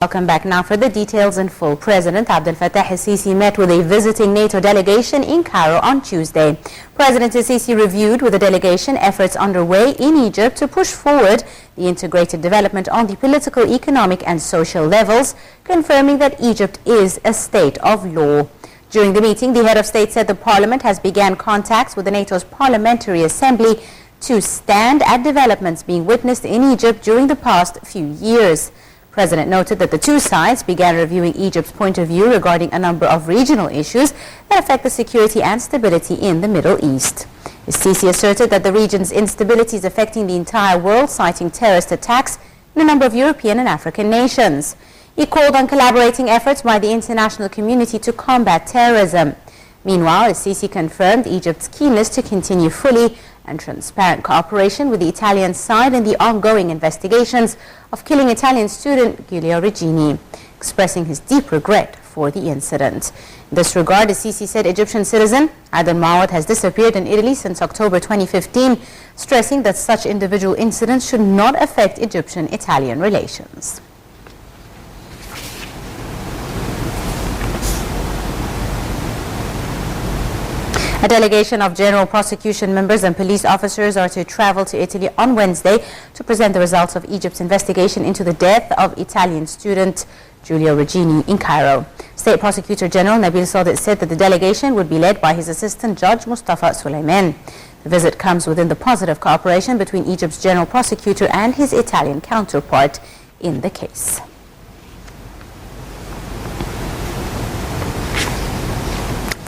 Welcome back. Now for the details in full. President Abdel Fattah el-Sisi met with a visiting NATO delegation in Cairo on Tuesday. President el-Sisi reviewed with the delegation efforts underway in Egypt to push forward the integrated development on the political, economic and social levels, confirming that Egypt is a state of law. During the meeting, the head of state said the parliament has begun contacts with the NATO's Parliamentary Assembly to stand at developments being witnessed in Egypt during the past few years. The President noted that the two sides began reviewing Egypt's point of view regarding a number of regional issues that affect the security and stability in the Middle East. El-Sisi asserted that the region's instability is affecting the entire world, citing terrorist attacks in a number of European and African nations. He called on collaborating efforts by the international community to combat terrorism. Meanwhile, El-Sisi confirmed Egypt's keenness to continue fully and transparent cooperation with the Italian side in the ongoing investigations of killing Italian student Giulio Regeni, expressing his deep regret for the incident. In this regard, El-Sisi said Egyptian citizen Adel Mawad has disappeared in Italy since October 2015, stressing that such individual incidents should not affect Egyptian-Italian relations. A delegation of general prosecution members and police officers are to travel to Italy on Wednesday to present the results of Egypt's investigation into the death of Italian student Giulio Regeni in Cairo. State Prosecutor General Nabil Sadiq said that the delegation would be led by his assistant Judge Mustafa Suleiman. The visit comes within the positive cooperation between Egypt's general prosecutor and his Italian counterpart in the case.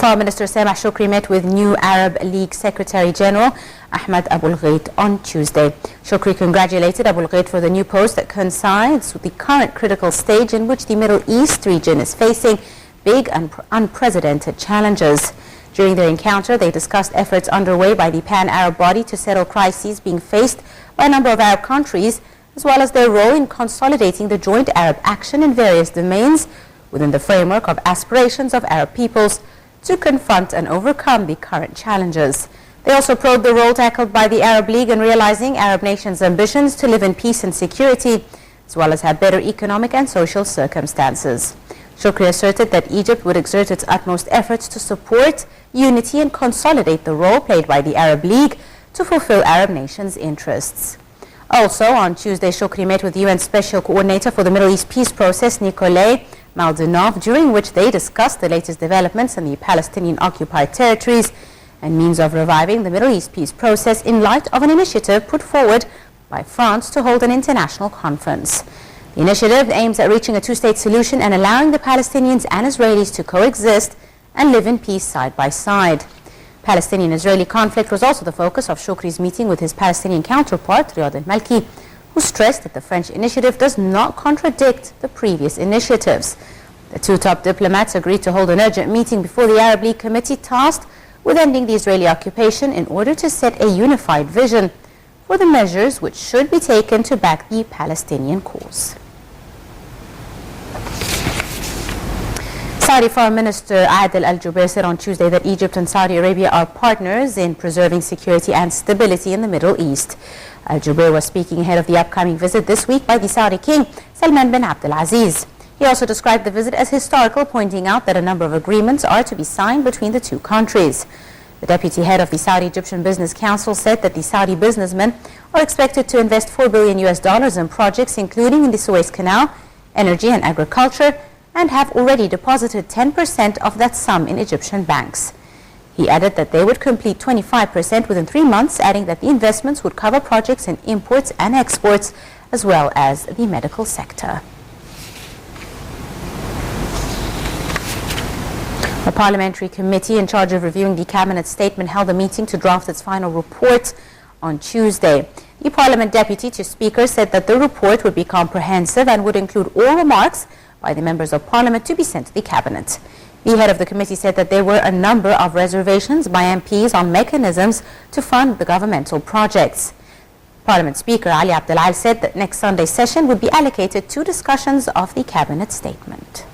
Foreign Minister Sameh Shoukry met with new Arab League Secretary General Ahmed Abul Ghait on Tuesday. Shoukry congratulated Abul Ghait for the new post that coincides with the current critical stage in which the Middle East region is facing big and unprecedented challenges. During their encounter, they discussed efforts underway by the Pan-Arab body to settle crises being faced by a number of Arab countries, as well as their role in consolidating the joint Arab action in various domains within the framework of aspirations of Arab peoples to confront and overcome the current challenges. They also probed the role tackled by the Arab League in realizing Arab nations' ambitions to live in peace and security, as well as have better economic and social circumstances. Shoukry asserted that Egypt would exert its utmost efforts to support unity and consolidate the role played by the Arab League to fulfill Arab nations' interests. Also, on Tuesday, Shoukry met with UN Special Coordinator for the Middle East Peace Process, Nikolay Maldonov, during which they discussed the latest developments in the Palestinian-occupied territories and means of reviving the Middle East peace process in light of an initiative put forward by France to hold an international conference. The initiative aims at reaching a two-state solution and allowing the Palestinians and Israelis to coexist and live in peace side by side. Palestinian-Israeli conflict was also the focus of Shoukry's meeting with his Palestinian counterpart, Riyad al-Malki, who stressed that the French initiative does not contradict the previous initiatives. The two top diplomats agreed to hold an urgent meeting before the Arab League Committee tasked with ending the Israeli occupation in order to set a unified vision for the measures which should be taken to back the Palestinian cause. Saudi Foreign Minister Adel Al-Jubeir said on Tuesday that Egypt and Saudi Arabia are partners in preserving security and stability in the Middle East. Al-Jubeir was speaking ahead of the upcoming visit this week by the Saudi King Salman bin Abdulaziz. He also described the visit as historical, pointing out that a number of agreements are to be signed between the two countries. The deputy head of the Saudi-Egyptian Business Council said that the Saudi businessmen are expected to invest $4 billion in projects including in the Suez Canal, energy and agriculture, and have already deposited 10% of that sum in Egyptian banks. He added that they would complete 25% within 3 months, adding that the investments would cover projects in imports and exports, as well as the medical sector. A parliamentary committee in charge of reviewing the cabinet statement held a meeting to draft its final report on Tuesday. The parliament deputy to speaker said that the report would be comprehensive and would include all remarks by the members of parliament to be sent to the cabinet. The head of the committee said that there were a number of reservations by MPs on mechanisms to fund the governmental projects. Parliament Speaker Ali Abdel said that next Sunday's session would be allocated to discussions of the cabinet statement.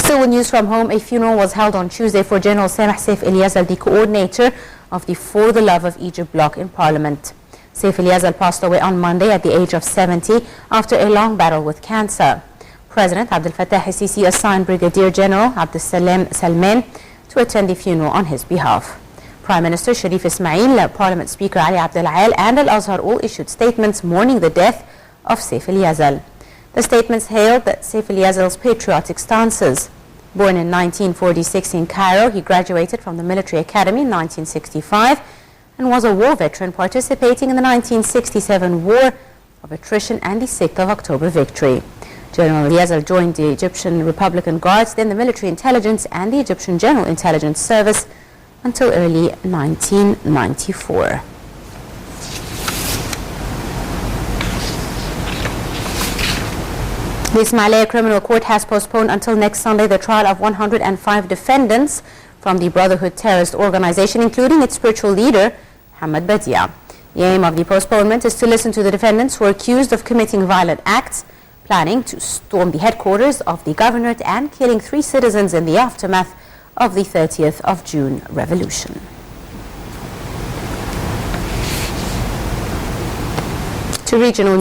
Still with news from home, a funeral was held on Tuesday for General Sameh Saif Elias, the coordinator of the For the Love of Egypt bloc in Parliament. Saif al-Yazal passed away on Monday at the age of 70 after a long battle with cancer. President Abdel Fattah al-Sisi assigned Brigadier General Abdel Salman to attend the funeral on his behalf. Prime Minister Sharif Ismail, Parliament Speaker Ali Abdel Al and Al-Azhar all issued statements mourning the death of Saif al-Yazal. The statements hailed Saif al-Yazal's patriotic stances. Born in 1946 in Cairo, he graduated from the military academy in 1965 and was a war veteran participating in the 1967 War of Attrition and the 6th of October victory. General al-Yazal joined the Egyptian Republican Guards, then the military intelligence and the Egyptian General Intelligence Service until early 1994. The Ismailia Criminal Court has postponed until next Sunday the trial of 105 defendants from the Brotherhood terrorist organization, including its spiritual leader, Muhammad Badia. The aim of the postponement is to listen to the defendants who are accused of committing violent acts, planning to storm the headquarters of the governorate and killing 3 citizens in the aftermath of the 30th of June revolution. To regional